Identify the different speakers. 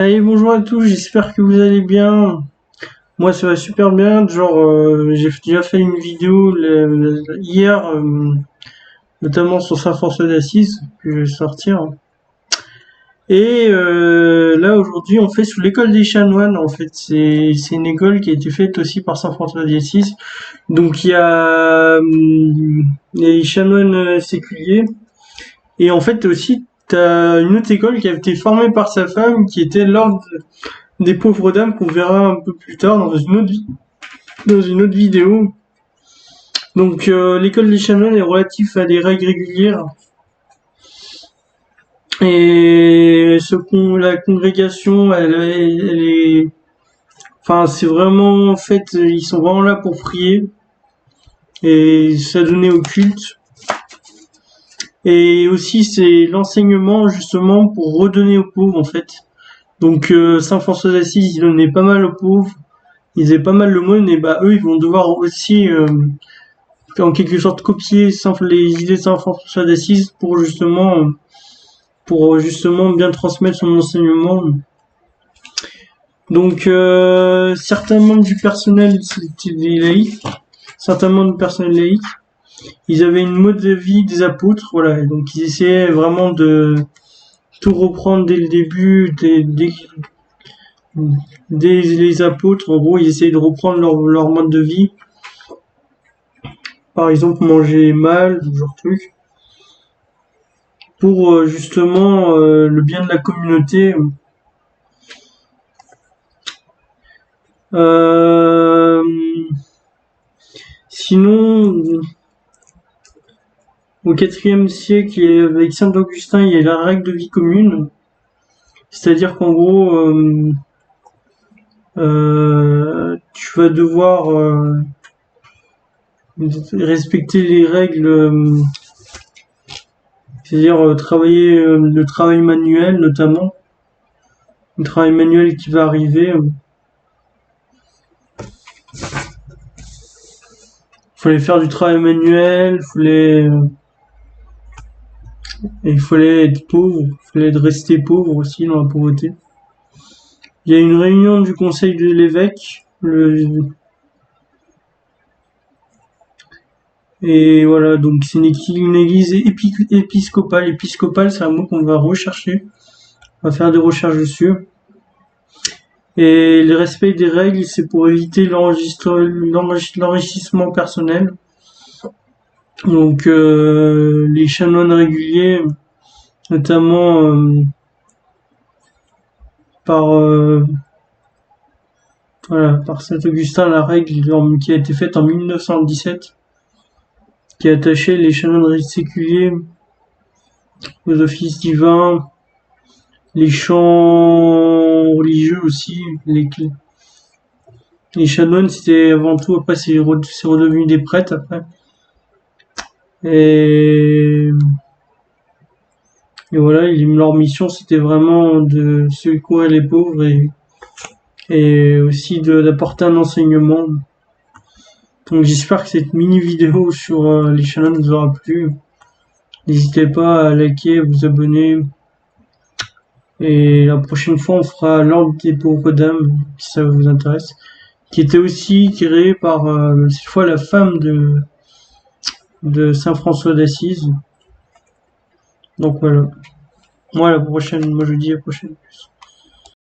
Speaker 1: Allez, bonjour à tous, j'espère que vous allez bien. Moi, ça va super bien. J'ai déjà fait une vidéo hier, notamment sur Saint-François d'Assise, que je vais sortir. Et là, aujourd'hui, on fait sous l'école des chanoines. En fait, c'est une école qui a été faite aussi par Saint-François d'Assise. Donc, il y a les chanoines séculiers. Et en fait, aussi, t'as une autre école qui a été formée par sa femme, qui était l'ordre des pauvres dames qu'on verra un peu plus tard dans une autre vidéo. Donc l'école des chanoines est relative à des règles régulières et la congrégation elle est enfin c'est vraiment en fait ils sont vraiment là pour prier et s'adonner au culte et aussi c'est l'enseignement justement pour redonner aux pauvres en fait. Donc Saint François d'Assise il donnait pas mal aux pauvres, ils avaient pas mal le monde et bah eux ils vont devoir aussi en quelque sorte copier les idées de Saint François d'Assise pour justement bien transmettre son enseignement. Donc certains membres du personnel c'était des laïcs, certains membres du personnel laïque, ils avaient une mode de vie des apôtres, voilà, et donc ils essayaient vraiment de tout reprendre dès le début, dès les apôtres, en gros ils essayaient de reprendre leur mode de vie, par exemple manger mal, ce genre de truc, pour justement le bien de la communauté. Euh, Sinon, au IVe siècle, avec Saint Augustin, il y a la règle de vie commune, c'est-à-dire qu'en gros, tu vas devoir respecter les règles, c'est-à-dire travailler le travail manuel notamment, le travail manuel qui va arriver. Fallait faire du travail manuel, il fallait être pauvre, il fallait rester pauvre aussi dans la pauvreté. Il y a une réunion du conseil de l'évêque, et voilà, donc c'est une église épiscopale. Épiscopale, c'est un mot qu'on va rechercher. On va faire des recherches dessus. Et le respect des règles, c'est pour éviter l'enrichissement personnel. Donc les chanoines réguliers, notamment par par Saint Augustin, la règle qui a été faite en 1917, qui attachait les chanoines séculiers aux offices divins, les chants religieux aussi, les chanoines c'était avant tout, après c'est redevenu des prêtres après. Et, et voilà, leur mission c'était vraiment de secourir les pauvres et aussi d'apporter un enseignement. Donc j'espère que cette mini vidéo sur les chanoines vous aura plu. N'hésitez pas à liker, à vous abonner. Et la prochaine fois, on fera l'ordre des pauvres dames, si ça vous intéresse, qui était aussi créé par cette fois la femme de Saint François d'Assise. Donc voilà. Moi, la prochaine, moi je dis à la prochaine.